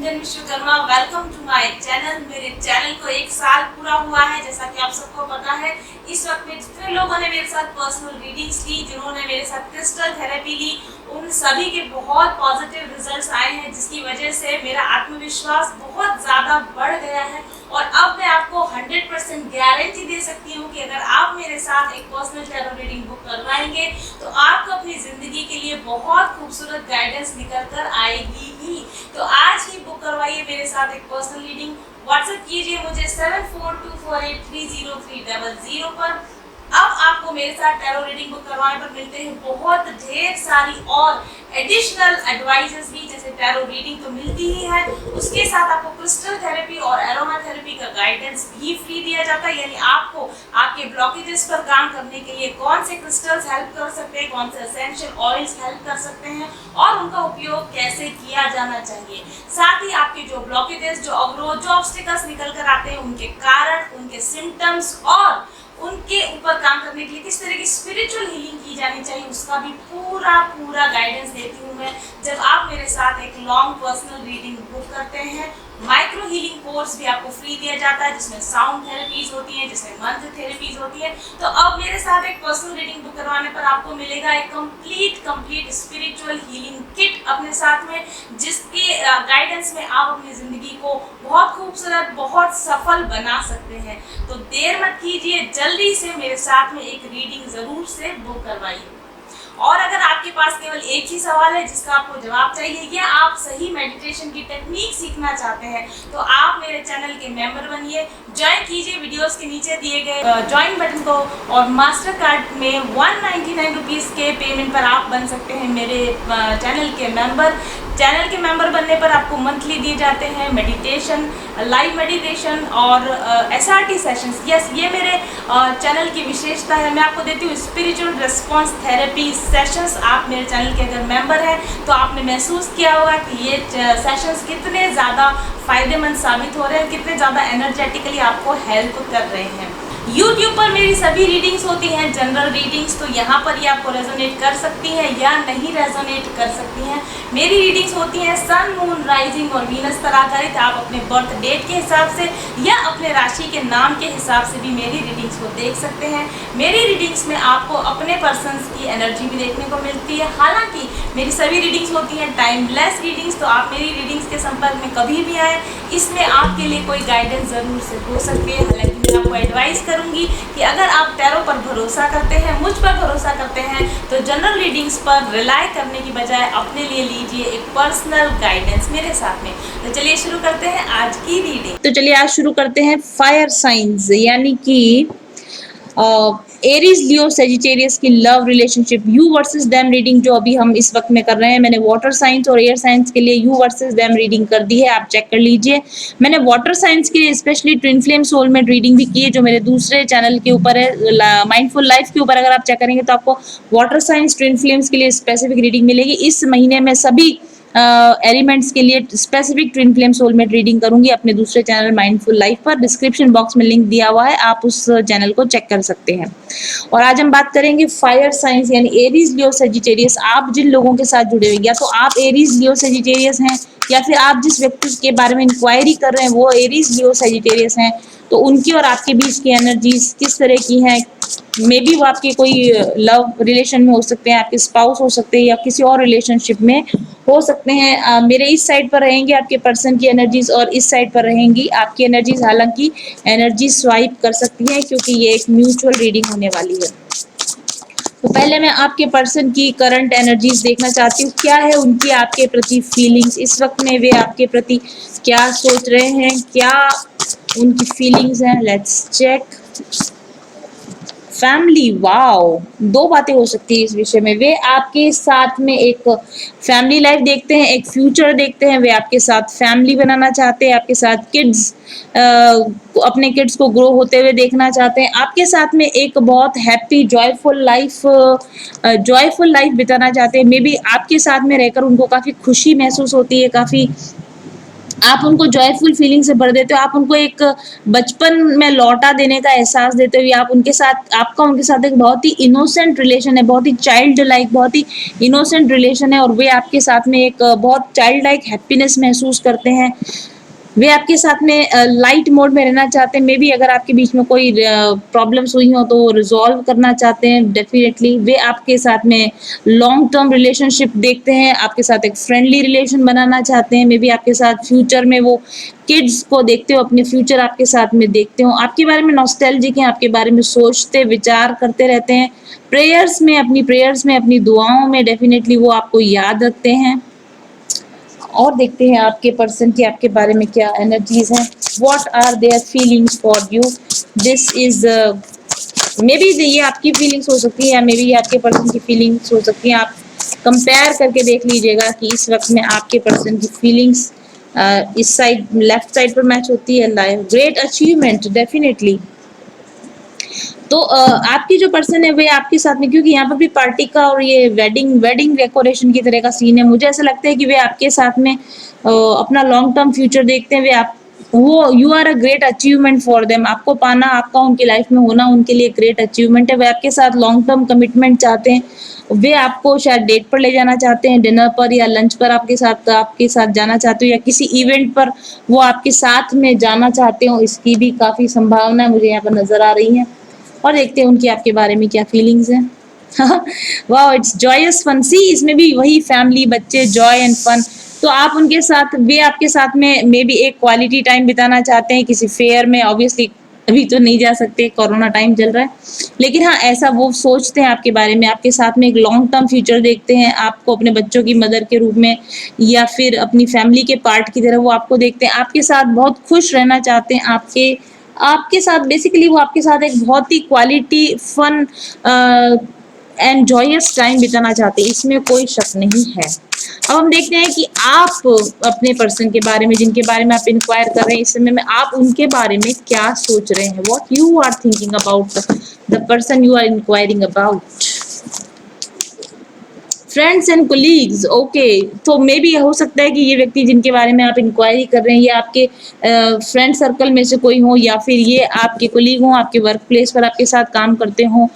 Gunjan Vishwakarma. Welcome to my channel. मेरे channel को 1 साल पूरा हुआ है, जैसा कि आप सबको पता है। इस वक्त में जितने लोगों ने मेरे साथ पर्सनल रीडिंग्स ली, जिन्होंने मेरे साथ क्रिस्टल थेरेपी ली, उन सभी के बहुत पॉजिटिव रिजल्ट्स आए हैं, जिसकी वजह से मेरा आत्मविश्वास बहुत ज़्यादा बढ़ गया है। और अब मैं आपको 100% गारंटी दे सकती हूँ कि अगर आप मेरे साथ एक पर्सनल टैरो रीडिंग बुक करवाएंगे तो आपको अपनी ज़िंदगी के लिए बहुत खूबसूरत गाइडेंस निकल कर आएगी ही। तो आज ही बुक करवाइए मेरे साथ एक पर्सनल रीडिंग। व्हाट्सएप कीजिए मुझे 7424830300 पर। अब आपको मेरे साथ टैरो रीडिंग बुक करवाने पर मिलते हैं बहुत ढेर सारी और एडिशनल एडवाइजेस भी, जैसे टैरो रीडिंग तो मिलती ही है, उसके साथ आपको क्रिस्टल थेरेपी और एरोमा थेरेपी का गाइडेंस भी फ्री दिया जाता है। यानी आपको आपके ब्लॉकेजेस पर काम करने के लिए कौन से क्रिस्टल्स हेल्प कर सकते हैं, कौन से एसेंशियल ऑयल्स हेल्प कर सकते हैं और उनका उपयोग कैसे किया जाना चाहिए। साथ ही आपके जो ब्लॉकेजेस, जो अवरोध, जो ऑब्स्टिकल्स निकल कर आते हैं, उनके कारण, उनके सिम्टम्स और उनके ऊपर काम करने के लिए किस तरह की स्पिरिचुअल हीलिंग की जानी चाहिए, उसका भी पूरा गाइडेंस देती हूँ मैं जब आप मेरे साथ एक लॉन्ग पर्सनल रीडिंग बुक करते हैं। माइक्रो हीलिंग कोर्स भी आपको फ्री दिया जाता है, जिसमें साउंड थेरेपीज होती हैं, जिसमें मंत्र थेरेपीज होती है। तो अब मेरे साथ एक पर्सनल रीडिंग बुक करवाने पर आपको मिलेगा एक कंप्लीट स्पिरिचुअल हीलिंग किट अपने साथ में, जिसके गाइडेंस में आप अपनी ज़िंदगी को बहुत खूबसूरत, बहुत सफल बना सकते हैं। तो देर मत कीजिए, जल्दी से मेरे साथ में एक रीडिंग ज़रूर से बुक करवाइए। और अगर आपके पास केवल एक ही सवाल है जिसका आपको जवाब चाहिए, या आप सही मेडिटेशन की टेक्निक सीखना चाहते हैं, तो आप मेरे चैनल के मेंबर बनिए, ज्वाइन कीजिए वीडियोस के नीचे दिए गए ज्वाइन बटन को, और मास्टर कार्ड में 199 रुपीज़ के पेमेंट पर आप बन सकते हैं मेरे चैनल के मेंबर। चैनल के मेंबर बनने पर आपको मंथली दिए जाते हैं मेडिटेशन, लाइव मेडिटेशन और SRT सेशंस। यस, ये मेरे चैनल की विशेषता है। मैं आपको देती हूँ स्पिरिचुअल रिस्पॉन्स थेरेपी सेशंस। आप मेरे चैनल के अगर मेंबर हैं तो आपने महसूस किया होगा कि ये सेशंस कितने ज़्यादा फ़ायदेमंद साबित हो रहे हैं, कितने ज़्यादा एनर्जेटिकली आपको हेल्प कर रहे हैं। YouTube पर मेरी सभी रीडिंग्स होती हैं, जनरल रीडिंग्स, तो यहाँ पर ये आपको रेजोनेट कर सकती हैं या नहीं रेजोनेट कर सकती हैं। मेरी रीडिंग्स होती हैं सन, मून, राइजिंग और वीनस पर आधारित। आप अपने बर्थ डेट के हिसाब से या अपने राशि के नाम के हिसाब से भी मेरी रीडिंग्स को देख सकते हैं। मेरी रीडिंग्स में आपको अपने पर्सन्स की एनर्जी भी देखने को मिलती है। हालांकि मेरी सभी रीडिंग्स होती हैं टाइमलेस रीडिंग्स, तो आप मेरी रीडिंग्स के संपर्क में कभी भी आए, इसमें आपके लिए कोई गाइडेंस ज़रूर से हो सकती है। हालांकि मैं आपको एडवाइस करूंगी कि अगर आप टैरो पर भरोसा करते हैं, मुझ पर भरोसा करते हैं, तो जनरल रीडिंग्स पर रिलाय करने की बजाय अपने लिए लीजिए एक पर्सनल गाइडेंस मेरे साथ में। तो चलिए शुरू करते हैं आज की रीडिंग। तो चलिए आज शुरू करते हैं फायर साइंस, यानी कि एरीज, लियो, सेजिटेरियस की love relationship, you versus them reading जो अभी हम इस वक्त में कर रहे हैं। मैंने वाटर साइंस और एयर साइंस के लिए यू वर्सेस देम रीडिंग कर दी है, आप चेक कर लीजिए। मैंने वाटर साइंस के लिए specially twin flame soulmate reading भी की है, जो मेरे दूसरे चैनल के ऊपर है, माइंडफुल लाइफ के ऊपर। अगर आप चेक करेंगे तो आपको वाटर साइंस ट्विन फ्लेम्स के लिए स्पेसिफिक रीडिंग मिलेगी। इस महीने में सभी एलिमेंट्स के लिए specific twin flame soulmate reading करूंगी अपने दूसरे चैनल माइंडफुल लाइफ पर। डिस्क्रिप्शन बॉक्स में लिंक दिया हुआ है, आप उस चैनल को चेक कर सकते हैं। और आज हम बात करेंगे फायर साइंस, यानी एरीज, लियो, सेजिटेरियस। आप जिन लोगों के साथ जुड़े हुए, या तो आप एरीज, लियो, सेजिटेरियस हैं, या फिर आप जिस व्यक्ति के बारे में इंक्वायरी कर रहे हैं वो एरीज, लियो, सेजिटेरियस हैं, तो उनकी और आपके बीच की एनर्जीज किस तरह की हैं। मे बी वो आपके कोई लव रिलेशन में हो सकते हैं, आपके स्पाउस हो सकते हैं, या किसी और रिलेशनशिप में हो सकते हैं। मेरे इस साइड पर रहेंगे आपके पर्सन की एनर्जीज और इस साइड पर रहेंगी आपकी एनर्जीज। हालांकि एनर्जी स्वाइप कर सकती है क्योंकि ये एक म्यूचुअल रीडिंग होने वाली है। तो पहले मैं आपके पर्सन की करंट एनर्जीज देखना चाहती हूँ, क्या है उनकी आपके प्रति फीलिंग्स इस वक्त में, वे आपके प्रति क्या सोच रहे हैं, क्या उनकी फीलिंग्स हैं। Let's check. फैमिली, वाओ, दो बातें हो सकती है इस विषय में। वे आपके साथ में एक फैमिली लाइफ देखते हैं, एक फ्यूचर देखते हैं। वे आपके साथ फैमिली बनाना चाहते हैं, आपके साथ किड्स, अपने किड्स को ग्रो होते हुए देखना चाहते हैं। आपके साथ में एक बहुत हैप्पी जॉयफुल लाइफ बिताना चाहते हैं। मे बी आपके साथ में रहकर उनको काफ़ी खुशी महसूस होती है, काफ़ी आप उनको जॉयफुल फीलिंग से भर देते हो, आप उनको एक बचपन में लौटा देने का एहसास देते हुए आप उनके साथ, आपका उनके साथ एक बहुत ही इनोसेंट रिलेशन है, बहुत ही चाइल्ड लाइक, बहुत ही इनोसेंट रिलेशन है, और वे आपके साथ में एक बहुत चाइल्ड लाइक हैप्पीनेस महसूस करते हैं। वे आपके साथ में लाइट मोड में रहना चाहते हैं। मे बी अगर आपके बीच में कोई प्रॉब्लम्स हुई हो तो वो रिजॉल्व करना चाहते हैं डेफिनेटली। वे आपके साथ में लॉन्ग टर्म रिलेशनशिप देखते हैं, आपके साथ एक फ्रेंडली रिलेशन बनाना चाहते हैं। मे बी आपके साथ फ्यूचर में वो किड्स को देखते हो, अपने फ्यूचर आपके साथ में देखते हो, आपके बारे में नॉस्टैल्जिक हैं, आपके बारे में सोचते विचार करते रहते हैं। प्रेयर्स में अपनी दुआओं में डेफिनेटली वो आपको याद रखते हैं। और देखते हैं आपके पर्सन की आपके बारे में क्या एनर्जीज हैं, what are their feelings for you. This is may be ये आपकी फीलिंग्स हो सकती है या मे बी ये आपके पर्सन की फीलिंग्स हो सकती है। आप कंपेयर करके देख लीजिएगा कि इस वक्त में आपके पर्सन की फीलिंग्स इस साइड लेफ्ट साइड पर मैच होती है। Life great achievement definitely. तो आपकी जो पर्सन है वे आपके साथ में, क्योंकि यहाँ पर भी पार्टी का और ये वेडिंग डेकोरेशन की तरह का सीन है, मुझे ऐसा लगता है कि वे आपके साथ में अपना लॉन्ग टर्म फ्यूचर देखते हैं। वे आप वो you are a great achievement for them. आपको पाना, आपका उनकी लाइफ में होना उनके लिए ग्रेट अचीवमेंट है। वे आपके साथ लॉन्ग टर्म कमिटमेंट चाहते हैं। वे आपको शायद डेट पर ले जाना चाहते हैं, डिनर पर या लंच पर आपके साथ जाना चाहते हो, या किसी इवेंट पर वो आपके साथ में जाना चाहते हो। इसकी भी काफी संभावना मुझे यहाँ पर नजर आ रही है। और देखते हैं उनकी आपके बारे में क्या फीलिंग्स हैं। Wow, it's joyous fun. See, इसमें भी वही फैमिली, बच्चे, जॉय एंड फन। तो आप उनके साथ, वे आपके साथ में मे बी एक क्वालिटी टाइम बिताना चाहते हैं किसी फेयर में। ऑब्वियसली अभी तो नहीं जा सकते, कोरोना टाइम चल रहा है, लेकिन हाँ ऐसा वो सोचते हैं आपके बारे में, आपके साथ में एक लॉन्ग टर्म फ्यूचर देखते हैं, आपको अपने बच्चों की मदर के रूप में या फिर अपनी फैमिली के पार्ट की तरह वो आपको देखते हैं। आपके साथ बहुत खुश रहना चाहते हैं। आपके आपके साथ बेसिकली वो आपके साथ एक बहुत ही quality fun and joyous time बिताना चाहते हैं, इसमें कोई शक नहीं है। अब हम देखते हैं कि आप अपने पर्सन के बारे में, जिनके बारे में आप इंक्वायर कर रहे हैं इस समय में, आप उनके बारे में क्या सोच रहे हैं। What you are thinking about the person you are inquiring about. Friends and colleagues, okay. तो मे बी हो सकता है कि ये व्यक्ति जिनके बारे में आप इंक्वायरी कर रहे हैं ये आपके फ्रेंड सर्कल में से कोई हो, या फिर ये आपके कोलीग हो, आपके वर्क प्लेस पर आपके साथ काम करते हो।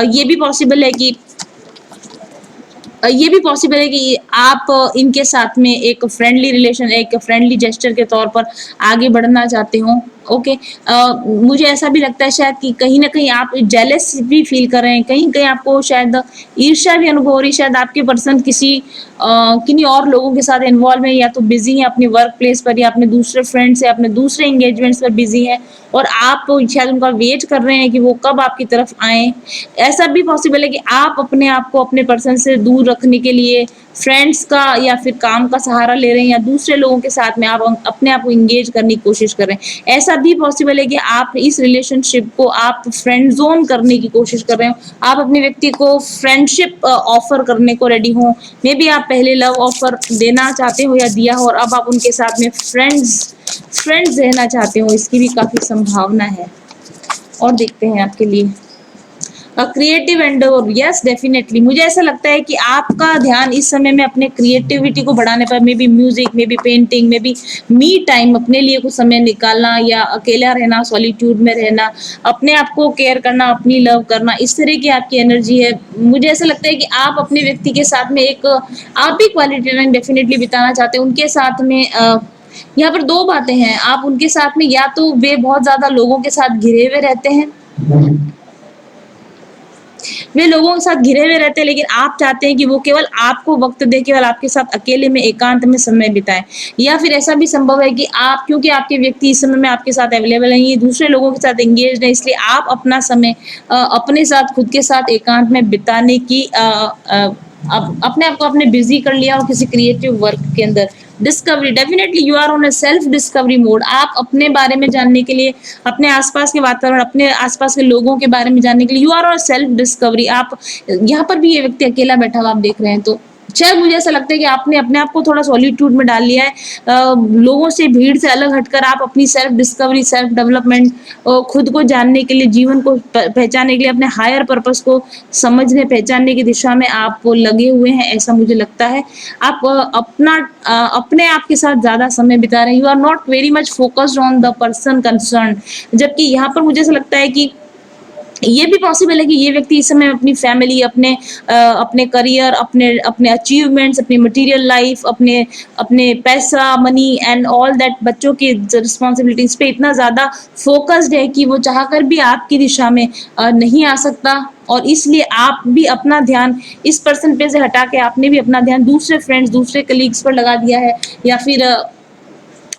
ये भी पॉसिबल है कि ये भी पॉसिबल है कि आप इनके साथ में एक फ्रेंडली रिलेशन, एक फ्रेंडली जेस्चर के तौर पर आगे बढ़ना चाहते हो। ओके, मुझे ऐसा भी लगता है शायद कि कहीं ना कहीं आप जेलस भी फील कर रहे हैं, कहीं कहीं आपको शायद ईर्ष्या भी अनुभव हो रही है। शायद आपके पर्सन किन्हीं और लोगों के साथ इन्वॉल्व है, या तो बिजी है अपने वर्क प्लेस पर, या अपने दूसरे फ्रेंड्स या अपने दूसरे एंगेजमेंट्स पर बिजी है, और आप शायद उनका वेट कर रहे हैं कि वो कब आपकी तरफ आए। ऐसा भी पॉसिबल है कि आप अपने आप को अपने पर्सन से दूर रखने के लिए फ्रेंड्स का या फिर काम का सहारा ले रहे हैं, या दूसरे लोगों के साथ में आप अपने आप को इंगेज करने की कोशिश कर रहे हैं। ऐसा भी पॉसिबल है कि आप इस रिलेशनशिप को आप फ्रेंड जोन करने की कोशिश कर रहे हो, आप अपने व्यक्ति को फ्रेंडशिप ऑफर करने को रेडी हो। मे बी आप पहले लव ऑफर देना चाहते हो या दिया हो, और अब आप उनके साथ में फ्रेंड्स रहना चाहते हो, इसकी भी काफी संभावना है। और देखते हैं आपके लिए क्रिएटिव एंडेवर। यस डेफिनेटली, मुझे ऐसा लगता है कि आपका ध्यान इस समय में अपने क्रिएटिविटी को बढ़ाने पर, may be music, may be painting, may be me time, अपने लिए कुछ समय निकालना, या अकेला रहना, सॉलिट्यूड में रहना, अपने आप को केयर करना, अपनी लव करना, इस तरह की आपकी एनर्जी है। मुझे ऐसा लगता है कि आप अपने व्यक्ति के साथ में एक आप भी क्वालिटी टाइम डेफिनेटली बिताना चाहते हैं उनके साथ में। यहाँ पर दो बातें हैं, आप उनके साथ में, या तो वे बहुत ज्यादा लोगों के साथ घिरे हुए रहते हैं, वे लोगों के साथ घिरे हुए रहते हैं, लेकिन आप चाहते हैं कि वो केवल आपको वक्त दे, केवल आपके साथ अकेले में एकांत में समय बिताएं। या फिर ऐसा भी संभव है कि आप, क्योंकि आपके व्यक्ति इस समय में आपके साथ अवेलेबल नहीं है, दूसरे लोगों के साथ एंगेज है, इसलिए आप अपना समय अपने साथ, खुद के साथ एकांत में बिताने की अपने आप को आपने बिजी कर लिया हो किसी क्रिएटिव वर्क के अंदर। Discovery, definitely you are on a self discovery mode. आप अपने बारे में जानने के लिए, अपने आसपास के वातावरण, अपने आसपास के लोगों के बारे में जानने के लिए you are on self discovery. आप यहाँ पर भी ये व्यक्ति अकेला बैठा हुआ आप देख रहे हैं, तो शायद मुझे ऐसा लगता है कि आपने अपने आप को थोड़ा सॉलिट्यूड में डाल लिया है। लोगों से, भीड़ से अलग हटकर आप अपनी सेल्फ डिस्कवरी, सेल्फ डेवलपमेंट, खुद को जानने के लिए, जीवन को पहचानने के लिए, अपने हायर पर्पस को समझने पहचानने की दिशा में आप लगे हुए हैं, ऐसा मुझे लगता है। आप अपने आप के साथ ज़्यादा समय बिता रहे हैं। You are not very much focused on the person concern. जबकि यहाँ पर मुझे ऐसा लगता है कि ये भी पॉसिबल है कि ये व्यक्ति इस समय अपनी फैमिली, अपने करियर, अपने अपने अचीवमेंट्स, अपनी मटेरियल लाइफ, अपने अपने पैसा, मनी एंड ऑल दैट, बच्चों की रिस्पॉन्सिबिलिटीज पे इतना ज़्यादा फोकस्ड है कि वो चाहकर भी आपकी दिशा में नहीं आ सकता। और इसलिए आप भी अपना ध्यान इस पर्सन पे से हटा के आपने भी अपना ध्यान दूसरे फ्रेंड्स, दूसरे कलीग्स पर लगा दिया है, या फिर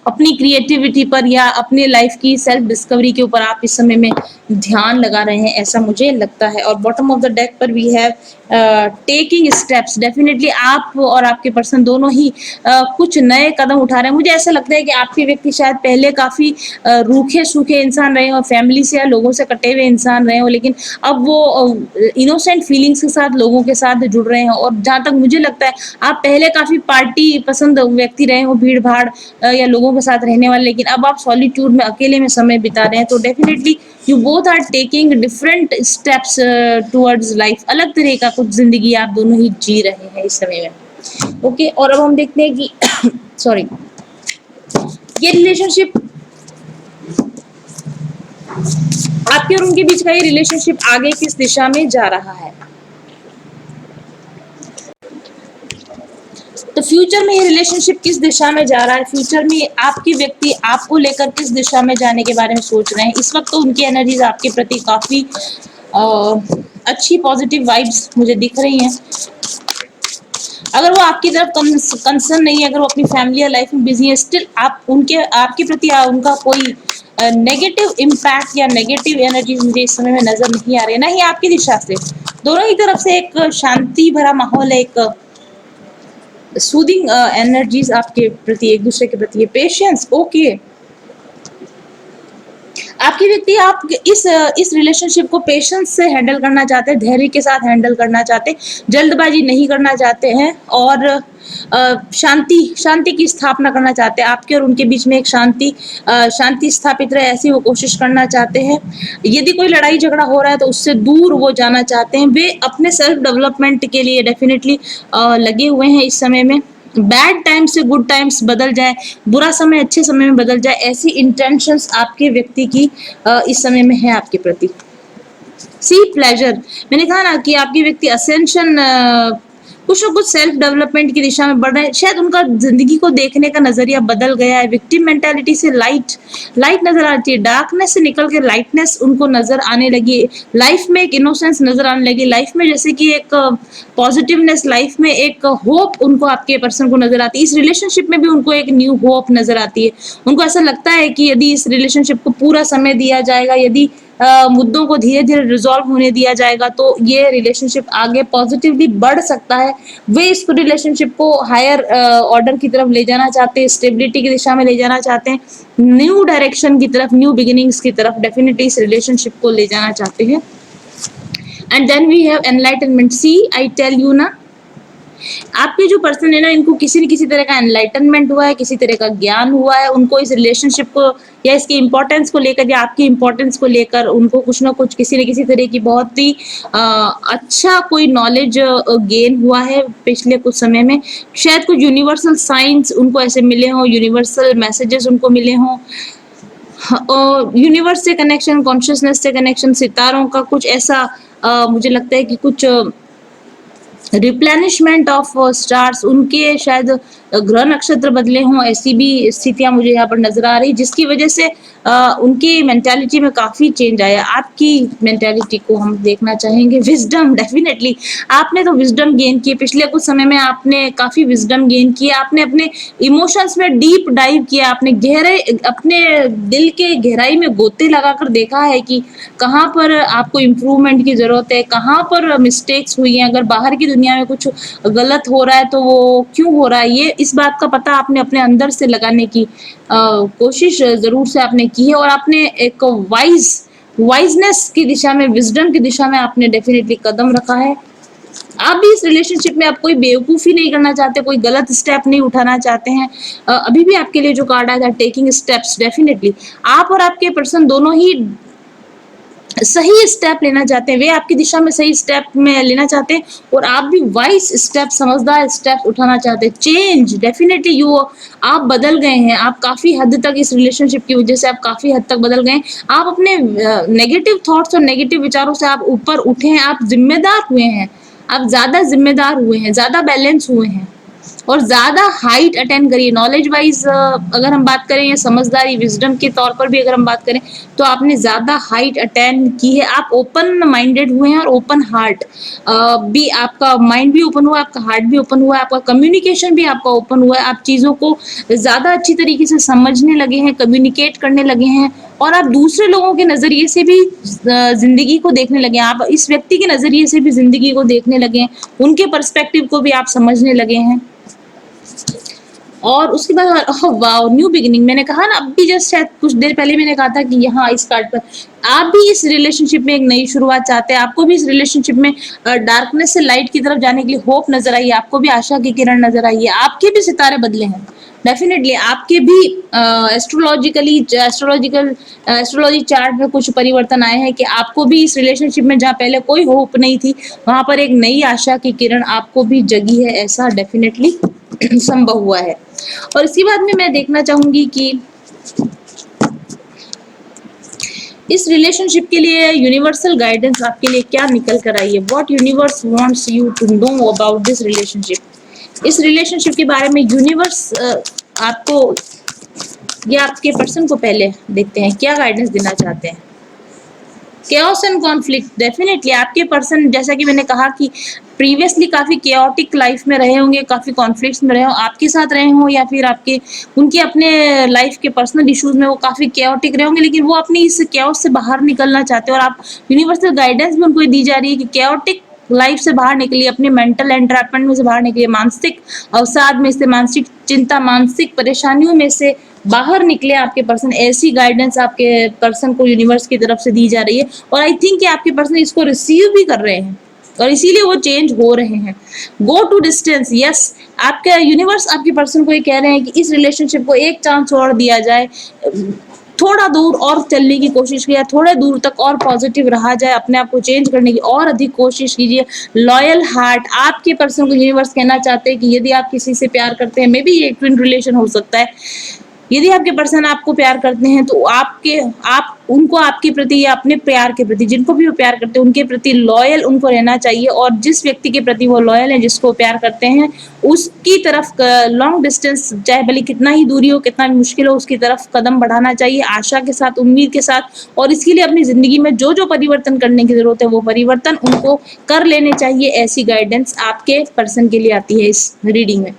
अपनी क्रिएटिविटी पर, या अपने लाइफ की सेल्फ डिस्कवरी के ऊपर आप इस समय में ध्यान लगा रहे हैं, ऐसा मुझे लगता है। और बॉटम ऑफ द डेक पर भी है टेकिंग स्टेप्स। डेफिनेटली आप और आपके पर्सन दोनों ही कुछ नए कदम उठा रहे हैं। मुझे ऐसा लगता है कि आपके व्यक्ति शायद पहले काफी रूखे सूखे इंसान रहे हो, फैमिली से या लोगों से कटे हुए इंसान रहे हो, लेकिन अब वो इनोसेंट फीलिंग्स के साथ लोगों के साथ जुड़ रहे हैं। और जहाँ तक मुझे लगता है, आप पहले काफी पार्टी पसंद व्यक्ति रहे हो, भीड़ भाड़ या लोगों के साथ रहने वाले, लेकिन अब आप सॉलिट्यूड में, अकेले में समय बिता रहे हैं। तो definitely you both are taking different steps towards life. अलग तरह का कुछ जिंदगी आप दोनों ही जी रहे हैं इस समय में। ओके, और अब हम देखते हैं कि सॉरी, ये रिलेशनशिप, आपके और उनके बीच का ये रिलेशनशिप आगे किस दिशा में जा रहा है। तो फ्यूचर में ये रिलेशनशिप किस दिशा में जा रहा है, फ्यूचर में आपकी व्यक्ति आपको लेकर किस दिशा में जाने के बारे में सोच रहे हैं। इस वक्त तो उनकी एनर्जीज आपके प्रति काफी अच्छी पॉजिटिव वाइब्स मुझे दिख रही हैं। अगर वो आपकी तरफ कंसर्न नहीं है, अगर वो अपनी फैमिली या लाइफ में बिजी है, स्टिल आपके प्रति उनका कोई नेगेटिव इम्पैक्ट या नेगेटिव एनर्जी मुझे इस समय में नजर नहीं आ रही है, ना ही आपकी दिशा से। दोनों ही तरफ से एक शांति भरा माहौल है, एक सूदिंग एनर्जीज आपके प्रति, एक दूसरे के प्रति, पेशेंस। ओके, आपके व्यक्ति आप इस रिलेशनशिप को पेशेंस से हैंडल करना चाहते हैं, धैर्य के साथ हैंडल करना चाहते हैं, जल्दबाजी नहीं करना चाहते हैं, और शांति की स्थापना करना चाहते हैं। आपके और उनके बीच में एक शांति स्थापित रहे, ऐसी वो कोशिश करना चाहते हैं। यदि कोई लड़ाई झगड़ा हो रहा है तो उससे दूर वो जाना चाहते हैं। वे अपने सेल्फ डेवलपमेंट के लिए डेफिनेटली लगे हुए हैं इस समय में। बैड टाइम से गुड टाइम्स बदल जाए, बुरा समय अच्छे समय में बदल जाए, ऐसी इंटेंशंस आपके व्यक्ति की इस समय में है आपके प्रति। सी प्लेजर, मैंने कहा ना कि आपके व्यक्ति असेंशन, कुछ न कुछ सेल्फ डेवलपमेंट की दिशा में बढ़ रहे हैं। शायद उनका जिंदगी को देखने का नजरिया बदल गया है। विक्टिम मेंटालिटी से लाइट नजर आती है, डार्कनेस से निकल के लाइटनेस उनको नजर आने लगी, लाइफ में एक इनोसेंस नजर आने लगी, लाइफ में जैसे कि एक पॉजिटिवनेस, लाइफ में एक होप उनको आपके पर्सन को नजर आती है। इस रिलेशनशिप में भी उनको एक न्यू होप नजर आती है। उनको ऐसा लगता है कि यदि इस रिलेशनशिप को पूरा समय दिया जाएगा, यदि मुद्दों को धीरे धीरे रिजॉल्व होने दिया जाएगा, तो ये रिलेशनशिप आगे पॉजिटिवली बढ़ सकता है। वे इस रिलेशनशिप को हायर ऑर्डर की तरफ ले जाना चाहते हैं, स्टेबिलिटी की दिशा में ले जाना चाहते हैं, न्यू डायरेक्शन की तरफ, न्यू बिगिनिंग्स की तरफ डेफिनेटली इस रिलेशनशिप को ले जाना चाहते हैं। And then we have enlightenment. See, I tell you ना, आपके जो पर्सन है ना, इनको किसी न किसी तरह का एनलाइटनमेंट हुआ है, किसी तरह का ज्ञान हुआ है। उनको इस रिलेशनशिप को या इसकी इंपॉर्टेंस को लेकर, या आपकी इंपॉर्टेंस को लेकर उनको कुछ ना कुछ, किसी न किसी तरह की बहुत ही अच्छा कोई नॉलेज गेन हुआ है पिछले कुछ समय में। शायद कुछ यूनिवर्सल साइंस उनको ऐसे मिले हों, यूनिवर्सल मैसेजेस उनको मिले हों, यूनिवर्स से कनेक्शन, कॉन्शियसनेस से कनेक्शन, सितारों का कुछ ऐसा मुझे लगता है कि कुछ रिप्लेनिशमेंट ऑफ स्टार्स, उनके शायद ग्रह नक्षत्र बदले हों, ऐसी भी स्थितियां मुझे यहाँ पर नजर आ रही, जिसकी वजह से उनकी मेंटालिटी में काफी चेंज आया। आपकी मेंटालिटी को हम देखना चाहेंगे। विजडम, डेफिनेटली आपने तो विजडम गेन की पिछले कुछ समय में, आपने काफी विजडम गेन किया, आपने अपने इमोशंस में डीप डाइव किया, आपने अपने दिल के गहराई में गोते लगाकर देखा है कि कहाँ पर आपको इम्प्रूवमेंट की जरूरत है, कहाँ पर मिस्टेक्स हुई हैं, अगर बाहर की दुनिया में कुछ गलत हो रहा है तो वो क्यों हो रहा है, ये इस बात का पता आपने अपने अंदर से लगाने की कोशिश जरूर से आपने की है। और आपने एक वाइजनेस की दिशा में, विजडम की दिशा में आपने डेफिनेटली कदम रखा है। आप भी इस रिलेशनशिप में आप कोई बेवकूफ़ी नहीं करना चाहते, कोई गलत स्टेप नहीं उठाना चाहते हैं। अभी भी आपके लिए जो कार्ड आया था टेकिंग स्टेप्स, डेफिनिटली आप और आपके पर्सन दोनों ही सही स्टेप लेना चाहते हैं, वे आपकी दिशा में सही स्टेप में लेना चाहते हैं और आप भी वाइस स्टेप, समझदार स्टेप उठाना चाहते हैं। चेंज डेफिनेटली यू, आप बदल गए हैं, आप काफ़ी हद तक इस रिलेशनशिप की वजह से आप काफ़ी हद तक बदल गए हैं। आप अपने नेगेटिव थॉट्स और नेगेटिव विचारों से आप ऊपर उठे हैं, आप जिम्मेदार हुए हैं, आप ज़्यादा जिम्मेदार हुए हैं, ज़्यादा बैलेंस हुए हैं और ज़्यादा हाइट अटेंड करिए। नॉलेज वाइज अगर हम बात करें या समझदारी विजडम के तौर पर भी अगर हम बात करें तो आपने ज़्यादा हाइट अटेंड की है। आप ओपन माइंडेड हुए हैं और ओपन हार्ट भी, आपका माइंड भी ओपन हुआ है, आपका हार्ट भी ओपन हुआ है, आपका कम्युनिकेशन भी आपका ओपन हुआ है। आप चीज़ों को ज़्यादा अच्छी तरीके से समझने लगे हैं, कम्युनिकेट करने लगे हैं और आप दूसरे लोगों के नज़रिए से भी ज़िंदगी को देखने लगे हैं। आप इस व्यक्ति के नज़रिए से भी ज़िंदगी को देखने लगे हैं, उनके पर्सपेक्टिव को भी आप समझने लगे हैं। और उसके बाद वाओ, न्यू बिगिनिंग, मैंने कहा ना अभी जस्ट शायद कुछ देर पहले मैंने कहा था कि यहाँ इस कार्ड पर आप भी इस रिलेशनशिप में एक नई शुरुआत चाहते हैं। आपको भी इस रिलेशनशिप में डार्कनेस से लाइट की तरफ जाने के लिए होप नजर आई है, आपको भी आशा की किरण नजर आई है, आपके भी सितारे बदले हैं। डेफिनेटली आपके भी एस्ट्रोलॉजी चार्ट में कुछ परिवर्तन आए हैं कि आपको भी इस रिलेशनशिप में जहाँ पहले कोई होप नहीं थी वहां पर एक नई आशा की किरण आपको भी जगी है, ऐसा डेफिनेटली संभव हुआ है। और इसी बाद में मैं देखना चाहूंगी कि इस रिलेशनशिप के लिए यूनिवर्सल गाइडेंस आपके लिए क्या निकल कर आई है। What universe wants you to know about this relationship. इस रिलेशनशिप के बारे में यूनिवर्स आपको या आपके पर्सन को पहले देखते हैं क्या गाइडेंस देना चाहते हैं। केओस एंड कॉन्फ्लिक्ट, डेफिनेटली आपके पर्सन, जैसा कि मैंने कहा कि प्रीवियसली काफ़ी केओटिक लाइफ में रहे होंगे, काफ़ी कॉन्फ्लिक्ट्स में रहे हों, आपके साथ रहे हों या फिर आपके उनके अपने लाइफ के पर्सनल इश्यूज में वो काफ़ी केओटिक रहे होंगे, लेकिन वो अपनी इस केओस से बाहर निकलना चाहते हैं और आप यूनिवर्सल गाइडेंस भी उनको दी जा रही है कि केओटिक लाइफ से बाहर निकलिए, अपने मेंटल एंट्रैपमेंट में से बाहर निकलिए, मानसिक अवसाद में से, मानसिक चिंता, मानसिक परेशानियों में से बाहर निकले आपके पर्सन। ऐसी गाइडेंस आपके पर्सन को यूनिवर्स की तरफ से दी जा रही है और आई थिंक कि आपके पर्सन इसको रिसीव भी कर रहे हैं और इसीलिए वो चेंज हो रहे हैं। गो टू डिस्टेंस, यस, आपका यूनिवर्स आपके पर्सन को ये कह रहे हैं कि इस रिलेशनशिप को एक चांस और दिया जाए, थोड़ा दूर और चलने की कोशिश कीजिए, थोड़े दूर तक और पॉजिटिव रहा जाए, अपने आप को चेंज करने की और अधिक कोशिश कीजिए। लॉयल हार्ट, आपके पर्सन को यूनिवर्स कहना चाहते हैं कि यदि आप किसी से प्यार करते हैं, मे बी ये ट्विन रिलेशन हो सकता है, यदि आपके पर्सन आपको प्यार करते हैं तो आप उनको आपके प्रति या अपने प्यार के प्रति, जिनको भी वो प्यार करते हैं उनके प्रति लॉयल उनको रहना चाहिए और जिस व्यक्ति के प्रति वो लॉयल है, जिसको प्यार करते हैं, उसकी तरफ लॉन्ग डिस्टेंस, चाहे भले कितना ही दूरी हो, कितना भी मुश्किल हो, उसकी तरफ कदम बढ़ाना चाहिए आशा के साथ, उम्मीद के साथ। और इसके लिए अपनी जिंदगी में जो जो परिवर्तन करने की जरूरत है वो परिवर्तन उनको कर लेने चाहिए। ऐसी गाइडेंस आपके पर्सन के लिए आती है इस रीडिंग में।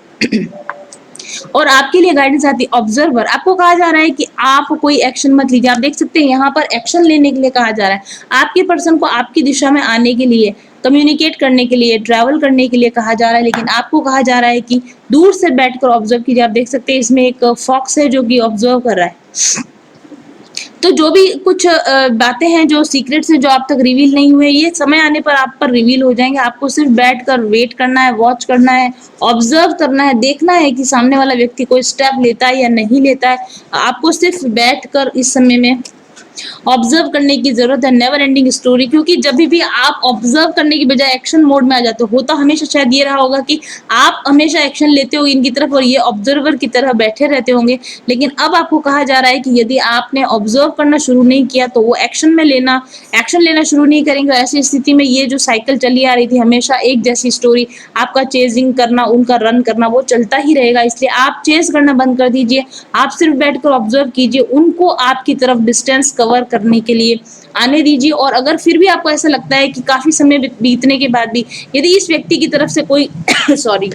और आपके लिए गाइडेंस आती है ऑब्जर्वर, आपको कहा जा रहा है कि आप कोई एक्शन मत लीजिए। आप देख सकते हैं यहाँ पर एक्शन लेने के लिए कहा जा रहा है, आपके पर्सन को आपकी दिशा में आने के लिए, कम्युनिकेट करने के लिए, ट्रैवल करने के लिए कहा जा रहा है, लेकिन आपको कहा जा रहा है कि दूर से बैठकर ऑब्जर्व कीजिए। आप देख सकते हैं इसमें एक फॉक्स है जो कि ऑब्जर्व कर रहा है। तो जो भी कुछ बातें हैं, जो सीक्रेट्स हैं, जो आप तक रिवील नहीं हुए, ये समय आने पर आप पर रिवील हो जाएंगे। आपको सिर्फ बैठकर वेट करना है, वॉच करना है, ऑब्जर्व करना है, देखना है कि सामने वाला व्यक्ति कोई स्टेप लेता है या नहीं लेता है। आपको सिर्फ बैठकर इस समय में ऑब्जर्व करने की जरूरत है। नेवर एंडिंग स्टोरी, क्योंकि जब भी आप ऑब्जर्व करने की बजाय एक्शन मोड में आ जाते हो, होता हमेशा शायद ये रहा होगा कि आप हमेशा एक्शन लेते हो इनकी तरफ और ये ऑब्जर्वर की तरह बैठे रहते होंगे, लेकिन अब आपको कहा जा रहा है कि यदि आपने ऑब्जर्व करना शुरू नहीं किया तो वो एक्शन लेना शुरू नहीं करेंगे। ऐसी स्थिति में ये जो साइकिल चली आ रही थी, हमेशा एक जैसी स्टोरी, आपका चेजिंग करना, उनका रन करना, वो चलता ही रहेगा। इसलिए आप चेज करना बंद कर दीजिए, आप सिर्फ बैठकर ऑब्जर्व कीजिए, उनको आपकी तरफ डिस्टेंस कवर करने के लिए आने दीजिए। और अगर फिर भी आपको ऐसा लगता है कि काफी समय बीतने के बाद भी यदि इस व्यक्ति की तरफ से कोई सॉरी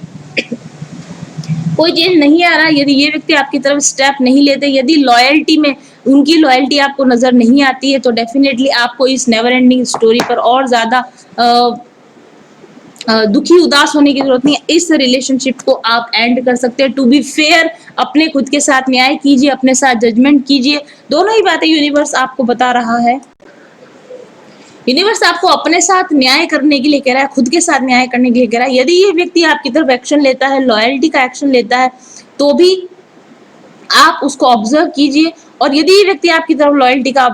कोई चेंज नहीं आ रहा, यदि ये व्यक्ति आपकी तरफ स्टेप नहीं लेते, यदि लॉयल्टी में उनकी लॉयल्टी आपको नजर नहीं आती है, तो डेफिनेटली आपको इस नेवर एंडिंग स्टोरी पर और ज्यादा दुखी उदास होने की जरूरत नहीं है। इस रिलेशनशिप को आप एंड कर सकते हैं। टू बी फेयर, अपने खुद के साथ न्याय कीजिए, अपने साथ जजमेंट कीजिए। दोनों ही बातें यूनिवर्स आपको बता रहा है। यूनिवर्स आपको अपने साथ न्याय करने के लिए कह रहा है, खुद के साथ न्याय करने के लिए कह रहा है। यदि ये व्यक्ति आपकी तरफ एक्शन लेता है, लॉयल्टी का एक्शन लेता है, तो भी आप उसको ऑब्जर्व कीजिए, और यदि ये व्यक्ति आपकी तरफ लॉयल्टी का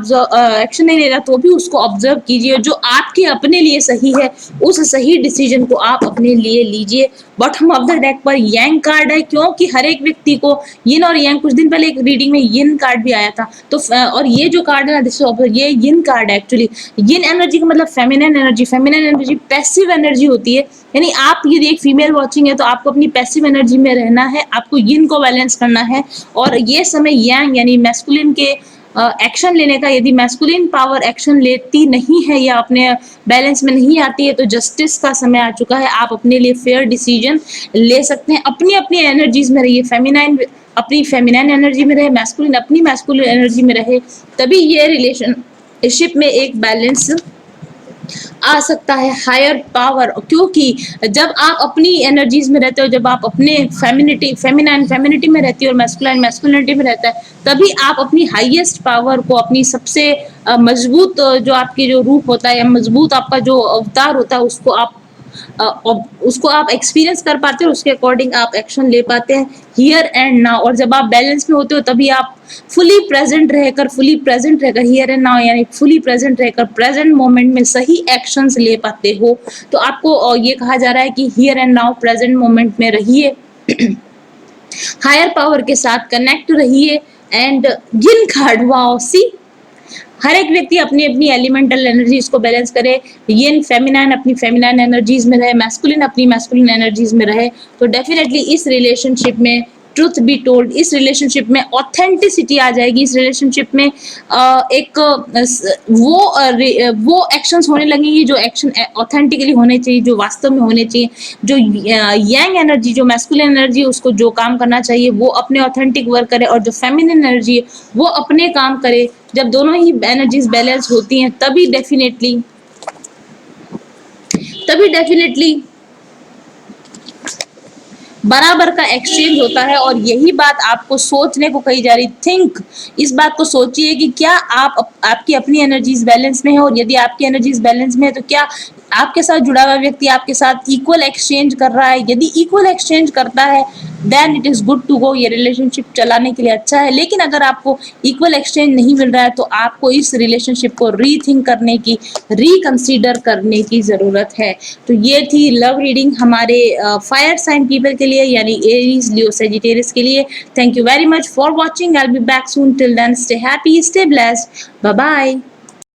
एक्शन नहीं ले रहा, तो भी उसको ऑब्जर्व कीजिए। जो आपके अपने लिए सही है, उस सही डिसीजन को आप अपने लिए लीजिए। बॉटम ऑफ द डेक पर यंग कार्ड है, क्योंकि हर एक व्यक्ति को यिन और यंग, कुछ दिन पहले एक रीडिंग में यिन कार्ड भी आया था, तो और ये जो कार्ड है ना, ये यिन कार्ड है एक्चुअली। यिन एनर्जी का मतलब feminine energy, feminine energy passive energy होती है, यानी आप यदि एक फीमेल वॉचिंग है तो आपको अपनी पैसिव एनर्जी में रहना है, आपको यिन को बैलेंस करना है। और ये समय यांग यानी मैस्कुलिन के एक्शन लेने का, यदि मैस्कुलिन पावर एक्शन लेती नहीं है या अपने बैलेंस में नहीं आती है, तो जस्टिस का समय आ चुका है। आप अपने लिए फेयर डिसीजन ले सकते हैं। अपनी अपनी एनर्जीज में रहिए, फेमिनाइन अपनी फेमिनाइन एनर्जी में रहे, मैस्कुलिन अपनी मैस्कुलिन एनर्जी में रहे, तभी ये रिलेशनशिप में एक बैलेंस आ सकता है। हायर पावर, क्योंकि जब आप अपनी एनर्जीज में रहते हो, जब आप अपने फेमिनिटी में रहती हो और मैस्कुलाइन मैस्कुलिनिटी में रहता है, तभी आप अपनी हाईएस्ट पावर को, अपनी सबसे मजबूत जो आपकी जो रूप होता है या मजबूत आपका जो अवतार होता है, उसको आप एक्सपीरियंस कर पाते हो, उसके अकॉर्डिंग आप एक्शन ले पाते हैं हियर एंड नाउ। और जब आप बैलेंस में होते हो, तभी आप फुली प्रेजेंट रहकर हियर एंड नाउ यानी फुली प्रेजेंट रहकर प्रेजेंट मोमेंट में सही एक्शंस ले पाते हो। तो आपको ये कहा जा रहा है कि here and now present moment में रहिए, हायर पावर के साथ कनेक्ट रहिए। एंड जिन कार्ड, वाओ, सी, हर एक व्यक्ति अपनी अपनी एलिमेंटल एनर्जीज को बैलेंस करे। यिन फेमिनाइन अपनी फेमिनाइन एनर्जीज में रहे, मैस्कुलिन अपनी मैस्कुलिन एनर्जीज में रहे, तो डेफिनेटली इस रिलेशनशिप में ट्रुथ बी टोल्ड, इस रिलेशनशिप में ऑथेंटिसिटी आ जाएगी। इस रिलेशनशिप में एक वो एक्शंस होने लगेंगे जो एक्शन ऑथेंटिकली होने चाहिए, जो वास्तव में होने चाहिए। जो यंग एनर्जी, जो मैस्कुलिन एनर्जी, उसको जो काम करना चाहिए वो अपने ऑथेंटिक वर्क करे, और जो फेमिनिन एनर्जी है वो अपने काम करे। जब दोनों ही एनर्जीज बैलेंस होती हैं, तभी डेफिनेटली बराबर का एक्सचेंज होता है। और यही बात आपको सोचने को कही जा रही। थिंक, इस बात को सोचिए कि क्या आपकी अपनी एनर्जीज बैलेंस में है, और यदि आपकी एनर्जीज बैलेंस में है, तो क्या आपके साथ जुड़ा हुआ व्यक्ति आपके साथ इक्वल एक्सचेंज कर रहा है। यदि इक्वल एक्सचेंज करता है, then it is good to go, ये रिलेशनशिप चलाने के लिए अच्छा है। लेकिन अगर आपको इक्वल एक्सचेंज नहीं मिल रहा है, तो आपको इस रिलेशनशिप को रीथिंक करने की, रिकंसीडर करने की जरूरत है। तो ये थी लव रीडिंग हमारे फायर साइन पीपल के लिए, यानी एरीज, लियो, सेजिटेरियस के लिए। Thank you very much for watching. I will be back soon. Till then, stay happy, stay blessed, bye bye.